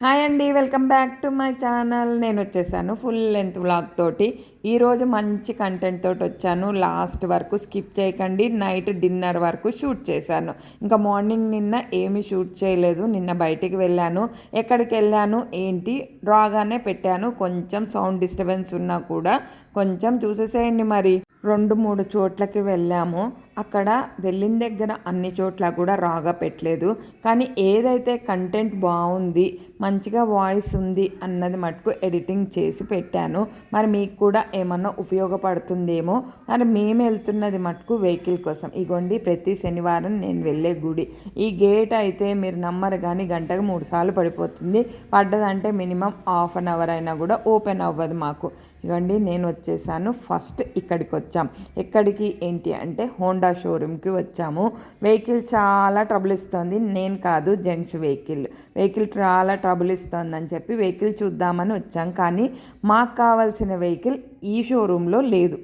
Hi అండి. Welcome back to my channel. నేను వచ్చేసాను ఫుల్ లెంత్ వ్లాగ్ తోటి. ఈరోజు మంచి కంటెంట్ తోటి వచ్చాను. లాస్ట్ వరకు స్కిప్ చేయకండి. నైట్ డిన్నర్ వరకు షూట్ చేశాను. ఇంకా మార్నింగ్ నిన్న ఏమీ షూట్ చేయలేదు. నిన్న బయటికి వెళ్ళాను. ఎక్కడికి వెళ్ళాను ఏంటి రాగానే పెట్టాను. కొంచెం సౌండ్ డిస్టర్బెన్స్ ఉన్నా కూడా కొంచెం చూసేసేయండి. మరి 2-3 చోట్లకి వెళ్ళాము. అక్కడ వెళ్ళిన దగ్గర అన్ని చోట్ల కూడా రాగా పెట్టలేదు. కానీ ఏదైతే కంటెంట్ బాగుంది, మంచిగా వాయిస్ ఉంది అన్నది మటుకు ఎడిటింగ్ చేసి పెట్టాను. మరి మీకు కూడా ఏమన్నా ఉపయోగపడుతుందేమో. మరి మేము వెళ్తున్నది మటుకు వెహికల్ కోసం. ఇగోండి ప్రతి శనివారం నేను వెళ్ళే గుడి. ఈ గేట్ అయితే మీరు నమ్మరు కానీ గంటకు 3 సార్లు పడిపోతుంది. పడ్డదంటే మినిమం హాఫ్ అన్ అవర్ అయినా కూడా ఓపెన్ అవ్వదు మాకు. ఇగోండి నేను వచ్చేసాను. ఫస్ట్ ఇక్కడికి వచ్చాం. ఎక్కడికి ఏంటి అంటే హోండా షోరూమ్కి వచ్చాము. వెహికల్ చాలా ట్రబుల్ ఇస్తుంది. నేను కాదు, జెంట్స్ వెహికల్ చాలా ట్రబుల్ ఇస్తుందని చెప్పి వెహికల్ చూద్దామని వచ్చాం. కానీ మాకు కావాల్సిన వెహికల్ ఈ షోరూంలో లేదు.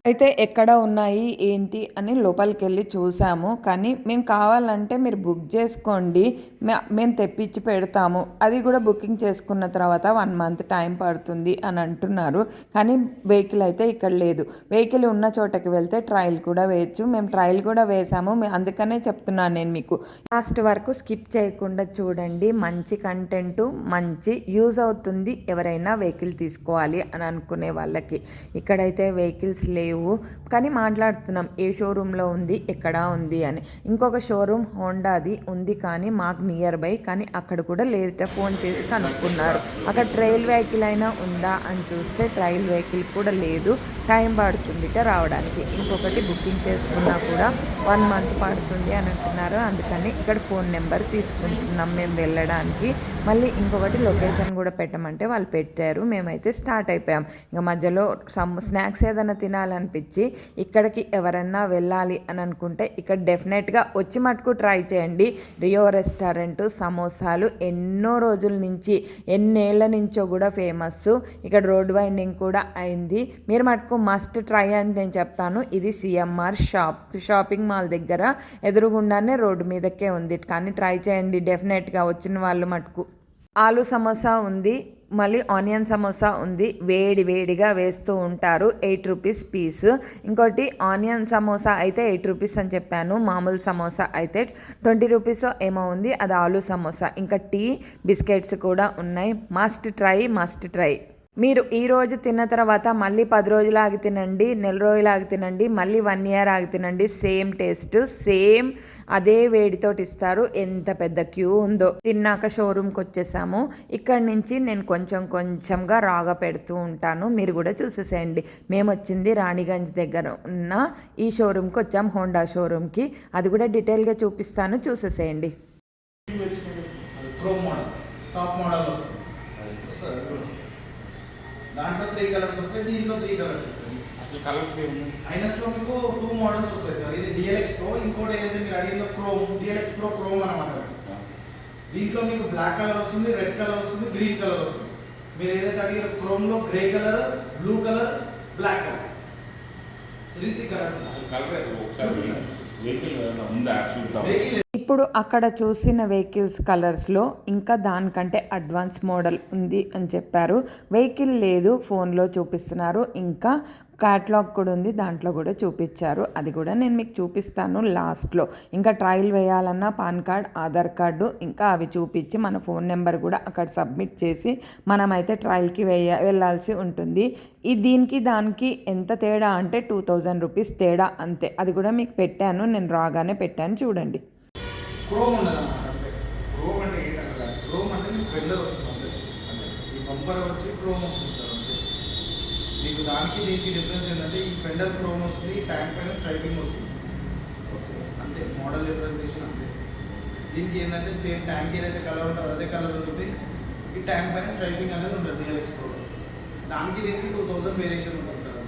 అయితే ఎక్కడ ఉన్నాయి ఏంటి అని లోపలికి వెళ్ళి చూసాము. కానీ మేము కావాలంటే మీరు బుక్ చేసుకోండి, మేము తెప్పించి పెడతాము, అది కూడా బుకింగ్ చేసుకున్న తర్వాత 1 మంత్ టైం పడుతుంది అని అంటున్నారు. కానీ వెహికల్ అయితే ఇక్కడ లేదు. వెహికల్ ఉన్న చోటకి వెళ్తే ట్రయల్ కూడా వేయచ్చు. మేము ట్రయల్ కూడా వేసాము. అందుకనే చెప్తున్నాను నేను మీకు. లాస్ట్ వరకు స్కిప్ చేయకుండా చూడండి. మంచి కంటెంట్, మంచి యూజ్ అవుతుంది ఎవరైనా వెహికల్ తీసుకోవాలి అని అనుకునే వాళ్ళకి. ఇక్కడైతే వెహికల్స్ లేవు కానీ మాట్లాడుతున్నాం ఏ షోరూంలో ఉంది, ఎక్కడ ఉంది అని. ఇంకొక షోరూమ్ హోండాది ఉంది కానీ మాకు నియర్ బై, కానీ అక్కడ కూడా లేదట. ఫోన్ చేసి కనుక్కున్నారు. అక్కడ ట్రయల్ వెహికల్ అయినా ఉందా అని చూస్తే ట్రయల్ వెహికల్ కూడా లేదు. టైం పడుతుందిట రావడానికి. ఇంకొకటి బుకింగ్ చేసుకున్నా కూడా 1 మంత్ పడుతుంది అని అంటున్నారు. అందుకని ఇక్కడ ఫోన్ నెంబర్ తీసుకుంటున్నాం మేము వెళ్ళడానికి. మళ్ళీ ఇంకొకటి లొకేషన్ కూడా పెట్టమంటే వాళ్ళు పెట్టారు. మేమైతే స్టార్ట్ అయిపోయాం. ఇంకా మధ్యలో స్నాక్స్ ఏదైనా తినాలనిపించి ఇక్కడికి ఎవరన్నా వెళ్ళాలి అని అనుకుంటే ఇక్కడ డెఫినెట్గా వచ్చి మటుకు ట్రై చేయండి. రియో రెస్టారెంట్ సమోసాలు ఎన్నో రోజుల నుంచి, ఎన్నేళ్ల నుంచో కూడా ఫేమస్. ఇక్కడ రోడ్ వైండింగ్ కూడా అయింది. మీరు మటుకు మస్ట్ ట్రై అని నేను చెప్తాను. ఇది సిఎంఆర్ షాపింగ్ మాల్ దగ్గర ఎదురుగుండానే రోడ్డు మీదకే ఉంది. కానీ ట్రై చేయండి డెఫినెట్గా వచ్చిన వాళ్ళు మటుకు. ఆలు సమోసా ఉంది, మళ్ళీ ఆనియన్ సమోసా ఉంది. వేడిగా వేస్తూ ఉంటారు. 8 రూపీస్ పీస్. ఇంకోటి ఆనియన్ సమోసా అయితే 8 రూపీస్ అని చెప్పాను. మామూలు సమోసా అయితే 20 రూపీస్లో ఏమో ఉంది, అది ఆలు సమోసా. ఇంకా టీ, బిస్కెట్స్ కూడా ఉన్నాయి. Must try. మీరు ఈరోజు తిన్న తర్వాత మళ్ళీ 10 రోజులు ఆగి తినండి, నెల రోజులు ఆగి తినండి, మళ్ళీ 1 ఇయర్ ఆగి తినండి. సేమ్ టేస్ట్, సేమ్ అదే వేడితోటి ఇస్తారు. ఎంత పెద్ద క్యూ ఉందో. తిన్నాక షోరూమ్కి వచ్చేసాము. ఇక్కడ నుంచి నేను కొంచెంగా రాగా పెడుతూ ఉంటాను. మీరు కూడా చూసేసేయండి. మేము వచ్చింది రాణిగంజ్ దగ్గర ఉన్న ఈ షోరూమ్కి వచ్చాం, హోండా షోరూమ్కి. అది కూడా డీటెయిల్గా చూపిస్తాను, చూసేసేయండి. దాంట్లో 3 కలర్స్ వస్తాయి, దీంట్లో 3 కలర్స్ వస్తాయి. అసలు కలర్స్ ఏమున్నాయి? ఐనస్లో మీకు 2 మోడల్స్ వస్తాయి సార్. ఇది డిఎల్ఎక్స్ ప్రో, ఇంకోటి ఏదైతే మీరు అడిగిందో క్రోమ్, డిఎల్ఎక్స్ ప్రో క్రోమ్ అనమాట. దీంట్లో మీకు బ్లాక్ కలర్ వస్తుంది, రెడ్ కలర్ వస్తుంది, గ్రీన్ కలర్ వస్తుంది. మీరు ఏదైతే అడిగారో క్రోమ్లో grey colour, blue colour, black colour, 3 colours. ఇప్పుడు అక్కడ చూసిన వెహికల్స్ కలర్స్లో ఇంకా దానికంటే అడ్వాన్స్ మోడల్ ఉంది అని చెప్పారు. వెహికల్ లేదు, ఫోన్లో చూపిస్తున్నారు. ఇంకా క్యాటలాగ్ కూడా ఉంది, దాంట్లో కూడా చూపించారు. అది కూడా నేను మీకు చూపిస్తాను లాస్ట్లో. ఇంకా ట్రయల్ వేయాలన్నా పాన్ కార్డ్, ఆధార్ కార్డు, ఇంకా అవి చూపించి మన ఫోన్ నెంబర్ కూడా అక్కడ సబ్మిట్ చేసి మనమైతే ట్రయల్కి వెళ్ళాల్సి ఉంటుంది. దీనికి దానికి ఎంత తేడా అంటే 2000 రూపీస్ తేడా అంతే. అది కూడా మీకు పెట్టాను, నేను రాగానే పెట్టాను చూడండి. క్రోమ్ ఉండదు అంటే క్రోమ్ అంటే ఏంటంటే క్రోమ్ అంటే మీకు ఫెండర్ వస్తుంది అంటే ఈ బంపర్ వచ్చి క్రోమ్ వస్తుంది సార్. అంటే మీకు దానికి దీనికి డిఫరెన్స్ ఏంటంటే ఈ ఫెండర్ క్రోమ్ వస్తుంది, ట్యాంక్ పైన స్ట్రైపింగ్ వస్తుంది. ఓకే అంతే, మోడల్ డిఫరెన్సియేషన్ అంతే. దీనికి ఏంటంటే సేమ్ ట్యాంక్ ఏదైతే కలర్ ఉంటుందో అదే కలర్ ఉంటుంది. ఈ ట్యాంక్ పైన స్ట్రైపింగ్ అనేది ఉంటుంది డిఎల్ఎక్స్ ప్రో. దానికి దీనికి 2000 వేరియేషన్ ఉంటుంది సార్.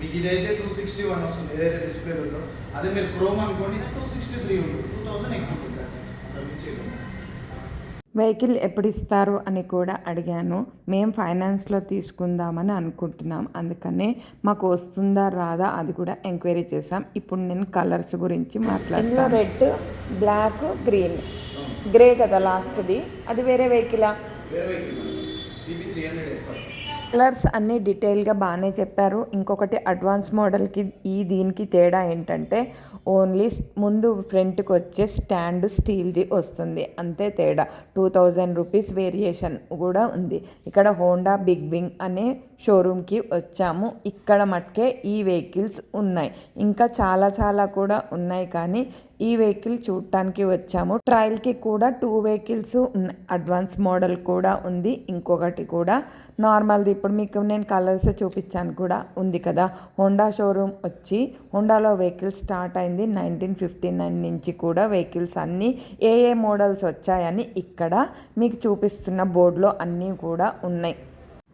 మీకు ఇదైతే 261 వస్తుంది ఏదైతే డిస్ప్లే ఉందో. అదే మీరు క్రోమ్ అనుకోండి 263 ఉంటుంది, 2000 ఎక్కువ ఉంటుంది. వెహికల్ ఎప్పుడు ఇస్తారు అని కూడా అడిగాను. మేము ఫైనాన్స్లో తీసుకుందామని అనుకుంటున్నాం, అందుకనే మాకు వస్తుందా రాదా అది కూడా ఎంక్వైరీ చేసాం. ఇప్పుడు నేను కలర్స్ గురించి మాట్లాడుతాను. రెడ్, బ్లాక్, గ్రీన్, గ్రే కదా లాస్ట్ది. అది వేరే వెహికలా? వేరే వెహికల్ CB 300 FR. కలర్స్ అన్నీ డీటెయిల్గా బాగానే చెప్పారు. ఇంకొకటి అడ్వాన్స్ మోడల్కి దీనికి తేడా ఏంటంటే ఓన్లీ ముందు ఫ్రంట్కి వచ్చే స్టాండ్ స్టీల్ది వస్తుంది, అంతే తేడా. 2000 రూపీస్ వేరియేషన్ కూడా ఉంది. ఇక్కడ హోండా బిగ్ వింగ్ అనే షోరూమ్కి వచ్చాము. ఇక్కడ మటుకే ఈ వెహికల్స్ ఉన్నాయి, ఇంకా చాలా కూడా ఉన్నాయి, కానీ ఈ వెహికల్ చూడటానికి వచ్చాము. ట్రయల్కి కూడా 2 వెహికల్స్ ఉన్నాయి. అడ్వాన్స్ మోడల్ కూడా ఉంది, ఇంకొకటి కూడా నార్మల్ది. ఇప్పుడు మీకు నేను కలర్స్ చూపించాను కూడా ఉంది కదా. హోండా షోరూమ్ వచ్చి హోండాలో వెహికల్స్ స్టార్ట్ అయింది 1959 నుంచి కూడా వెహికల్స్ అన్నీ ఏ మోడల్స్ వచ్చాయని ఇక్కడ మీకు చూపిస్తున్న బోర్డులో అన్నీ కూడా ఉన్నాయి.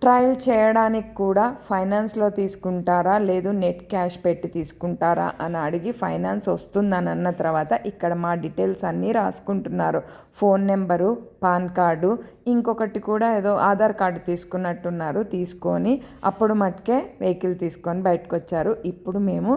ట్రయల్ చేయడానికి కూడా ఫైనాన్స్లో తీసుకుంటారా లేదు నెట్ క్యాష్ పెట్టి తీసుకుంటారా అని అడిగి ఫైనాన్స్ వస్తుందని అన్న తర్వాత ఇక్కడ మా డీటెయిల్స్ అన్నీ రాసుకుంటున్నారు. ఫోన్ నెంబరు, పాన్ కార్డు, ఇంకొకటి కూడా ఏదో ఆధార్ కార్డు తీసుకున్నట్టున్నారు. తీసుకొని అప్పుడు మటుకే వెహికల్ తీసుకొని బయటకు వచ్చారు. ఇప్పుడు మేము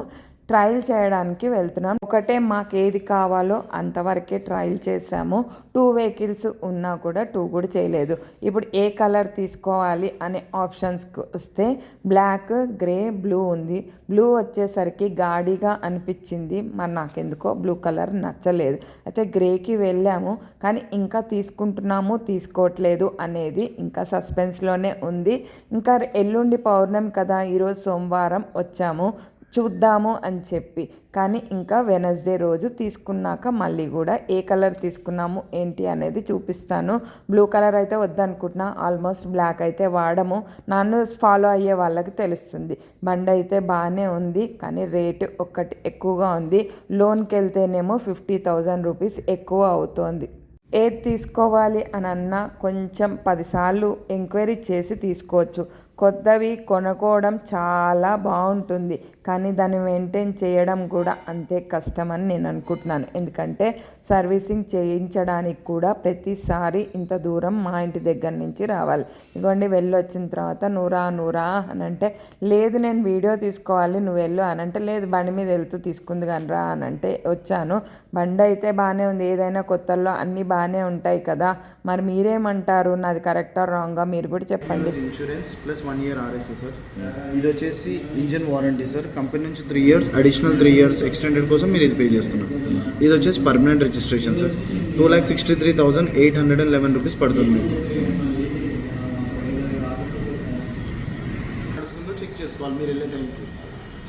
ట్రయల్ చేయడానికి వెళ్తున్నాం. ఒకటే మాకు ఏది కావాలో అంతవరకే ట్రయల్ చేసాము. 2 వెహికల్స్ ఉన్నా కూడా 2 కూడా చేయలేదు. ఇప్పుడు ఏ కలర్ తీసుకోవాలి అనే ఆప్షన్స్కి వస్తే బ్లాక్, గ్రే, బ్లూ ఉంది. బ్లూ వచ్చేసరికి గాడిగా అనిపించింది, మరి నాకెందుకో బ్లూ కలర్ నచ్చలేదు. అయితే గ్రేకి వెళ్ళాము, కానీ ఇంకా తీసుకుంటున్నాము తీసుకోవట్లేదు అనేది ఇంకా సస్పెన్స్లోనే ఉంది. ఇంకా ఎల్లుండి పౌర్ణమి కదా, ఈరోజు సోమవారం వచ్చాము చూద్దాము అని చెప్పి, కానీ ఇంకా వెనస్డే రోజు తీసుకున్నాక మళ్ళీ కూడా ఏ కలర్ తీసుకున్నాము ఏంటి అనేది చూపిస్తాను. బ్లూ కలర్ అయితే వద్దనుకుంటున్నా, ఆల్మోస్ట్ బ్లాక్ అయితే వాడము. నన్ను ఫాలో అయ్యే వాళ్ళకి తెలుస్తుంది. బండి అయితే బాగానే ఉంది, కానీ రేటు ఒక్కటి ఎక్కువగా ఉంది. లోన్కి వెళ్తేనేమో 50,000 రూపీస్ ఎక్కువ అవుతోంది. ఏది తీసుకోవాలి అని అన్నా కొంచెం 10 సార్లు ఎంక్వైరీ చేసి తీసుకోవచ్చు. కొత్తవి కొనుక్కోవడం చాలా బాగుంటుంది, కానీ దాన్ని మెయింటైన్ చేయడం కూడా అంతే కష్టమని నేను అనుకుంటున్నాను. ఎందుకంటే సర్వీసింగ్ చేయించడానికి కూడా ప్రతిసారి ఇంత దూరం మా ఇంటి దగ్గర నుంచి రావాలి. ఇదిగోండి వెళ్ళొచ్చిన తర్వాత నూరా అని అంటే, లేదు నేను వీడియో తీసుకోవాలి నువ్వు వెళ్ళు అని అంటే, లేదు బండి మీద వెళ్తూ తీసుకుంది కానీ రా అని అంటే వచ్చాను. బండి అయితే బాగానే ఉంది, ఏదైనా కొత్తల్లో అన్నీ బాగానే ఉంటాయి కదా. మరి మీరేమంటారు, నాది కరెక్టా రాంగా మీరు కూడా చెప్పండి. Insurance plus 1 year RSA sir. ఇది వచ్చేసి ఇంజిన్ వారంటీ సార్. కంపెనీ నుంచి 3 years అడిషనల్ 3 years ఎక్స్టెండెడ్ కోసం మీరు ఇది పే చేస్తున్నారు. ఇది వచ్చేసి పర్మనెంట్ రిజిస్ట్రేషన్ సార్. 2,63,811 రూపీస్ పడుతుంది మీకు. చెక్ చేసుకోవాలి మీరు వెళ్ళే టైంకి.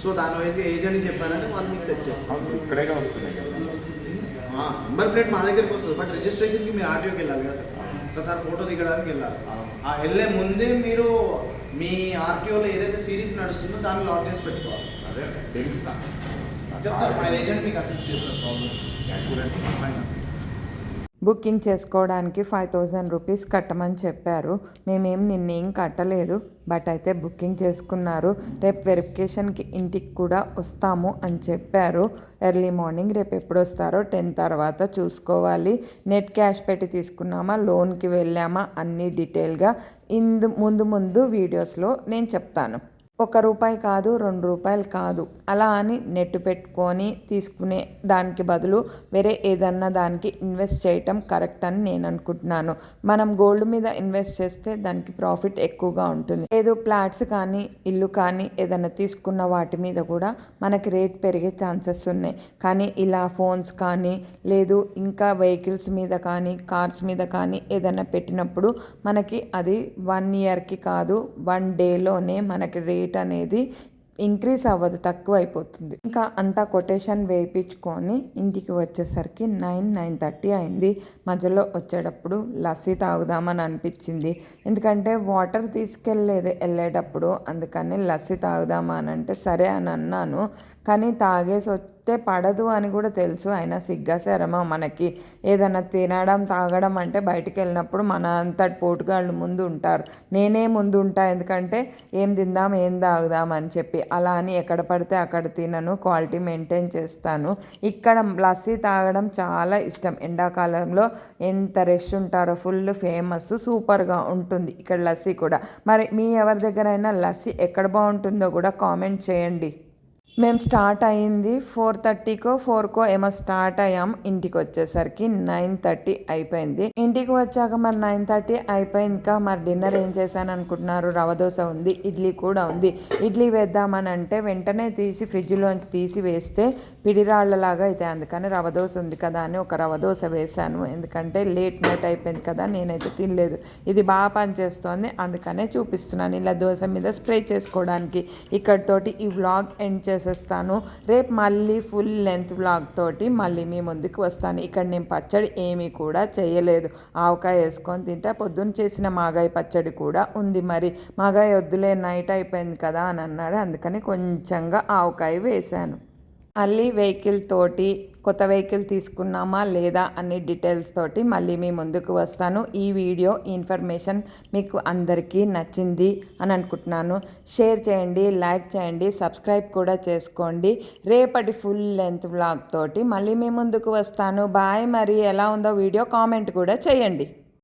సో దాని వైజ్గా ఏజెంట్ చెప్పారంటే వాళ్ళు మీకు సెట్ చేస్తారు. ఇక్కడే వస్తున్నాయి కదా. నెంబర్ ప్లేట్ మా దగ్గరికి వస్తుంది, బట్ రిజిస్ట్రేషన్కి మీరు ఆర్టీఓకి వెళ్ళాలి కదా సార్. ఒకసారి ఫోటో దిగడానికి వెళ్ళాలి. ఆ వెళ్ళే ముందే మీరు మీ ఆర్టీఓలో ఏదైతే సిరీస్ నడుస్తుందో దాన్ని లాక్ చేసి పెట్టుకోవాలి. అదే తెలుస్తా చెప్తారు మా ఏజెంట్ మీకు అసిస్ట్ చేస్తారు. ప్రాబ్లం బుకింగ్ చేసుకోవడానికి 5,000 రూపీస్ కట్టమని చెప్పారు. మేమేం నిన్నేం కట్టలేదు, బట్ అయితే బుకింగ్ చేసుకున్నారు. రేపు వెరిఫికేషన్కి ఇంటికి కూడా వస్తాము అని చెప్పారు. ఎర్లీ మార్నింగ్ రేపు ఎప్పుడు వస్తారో 10 తర్వాత చూసుకోవాలి. నెట్ క్యాష్ పెట్టి తీసుకున్నామా లోన్కి వెళ్ళామా అన్నీ డీటెయిల్గా ముందు వీడియోస్లో నేను చెప్తాను. ₹1 కాదు, ₹2 కాదు, అలా అని నెట్ పెట్టుకొని తీసుకునే దానికి బదులు వేరే ఏదన్నా దానికి ఇన్వెస్ట్ చేయటం కరెక్ట్ అని నేను అనుకుంటున్నాను. మనం గోల్డ్ మీద ఇన్వెస్ట్ చేస్తే దానికి ప్రాఫిట్ ఎక్కువగా ఉంటుంది. ఏదో ఫ్లాట్స్ కానీ ఇల్లు కానీ ఏదైనా తీసుకున్న వాటి మీద కూడా మనకి రేట్ పెరిగే ఛాన్సెస్ ఉన్నాయి. కానీ ఇలా ఫోన్స్ కానీ లేదు ఇంకా వెహికల్స్ మీద కానీ కార్స్ మీద కానీ ఏదైనా పెట్టినప్పుడు మనకి అది 1 yearకి కాదు 1 dayలోనే మనకి రేట్ అనేది ఇంక్రీజ్ అవ్వదు, తక్కువ అయిపోతుంది. ఇంకా అంతా కొటేషన్ వేయించుకొని ఇంటికి వచ్చేసరికి 9:30 అయింది. మధ్యలో వచ్చేటప్పుడు లస్సీ తాగుదామని అనిపించింది, ఎందుకంటే వాటర్ తీసుకెళ్ళలేదు వెళ్ళేటప్పుడు, అందుకని లస్సీ తాగుదామా అని అంటే సరే అని అన్నాను. కానీ తాగేసి వస్తే పడదు అని కూడా తెలుసు, అయినా సిగ్గాసారమా మనకి. ఏదైనా తినడం తాగడం అంటే బయటికి వెళ్ళినప్పుడు మన అంతటి పోటుగాళ్ళు ముందు ఉంటారు, నేనే ముందు ఉంటా, ఎందుకంటే ఏం తిందాం ఏం తాగుదాం అని చెప్పి. అలా అని ఎక్కడ పడితే అక్కడ తినను, క్వాలిటీ మెయింటైన్ చేస్తాను. ఇక్కడ లస్సీ తాగడం చాలా ఇష్టం. ఎండాకాలంలో ఎంత రష్ ఉంటారో, ఫుల్ ఫేమస్, సూపర్గా ఉంటుంది ఇక్కడ లస్సీ కూడా. మరి మీ ఎవరి దగ్గరైనా లస్సీ ఎక్కడ బాగుంటుందో కూడా కామెంట్ చేయండి. మేము స్టార్ట్ అయ్యింది 4:30కో 4కో ఏమో స్టార్ట్ అయ్యాం. ఇంటికి వచ్చేసరికి 9:30 అయిపోయింది. ఇంటికి వచ్చాక మరి 9:30 అయిపోయింది. ఇంకా మరి డిన్నర్ ఏం చేశాను అనుకుంటున్నారు? రవ దోశ ఉంది, ఇడ్లీ కూడా ఉంది. ఇడ్లీ వేద్దామని అంటే వెంటనే తీసి ఫ్రిడ్జ్లోంచి తీసి వేస్తే పిడిరాళ్ళలాగా అయితే, అందుకని రవ దోశ ఉంది కదా అని ఒక రవ దోశ వేశాను. ఎందుకంటే లేట్ నైట్ అయిపోయింది కదా, నేనైతే తినలేదు. ఇది బాగా పనిచేస్తోంది, అందుకనే చూపిస్తున్నాను ఇలా దోశ మీద స్ప్రే చేసుకోవడానికి. ఇక్కడితోటి ఈ వ్లాగ్ ఎండ్ చేస్తాను. రేపు మళ్ళీ ఫుల్ లెంత్ వ్లాగ్ తోటి మళ్ళీ మీ ముందుకు వస్తాను. ఇక్కడ నేను పచ్చడి ఏమీ కూడా చేయలేదు, ఆవకాయ వేసుకొని తింటే పొద్దున్న చేసిన మాగాయ పచ్చడి కూడా ఉంది. మరి మాగాయ వద్దులే నైట్ అయిపోయింది కదా అని అన్నాడు, అందుకని కొంచెంగా ఆవకాయ వేశాను. మళ్ళీ వెహికల్ తోటి కొత్త వెహికల్ తీసుకున్నామా లేదా అన్ని డీటెయిల్స్ తోటి మళ్ళీ మీ ముందుకు వస్తాను. ఈ వీడియో ఇన్ఫర్మేషన్ మీకు అందరికీ నచ్చింది అని అనుకుంటున్నాను. షేర్ చేయండి, లైక్ చేయండి, సబ్స్క్రైబ్ కూడా చేసుకోండి. రేపటి ఫుల్ లెంత్ వ్లాగ్ తోటి మళ్ళీ మీ ముందుకు వస్తాను. బాయ్. మరి ఎలా ఉందో వీడియో కామెంట్ కూడా చేయండి.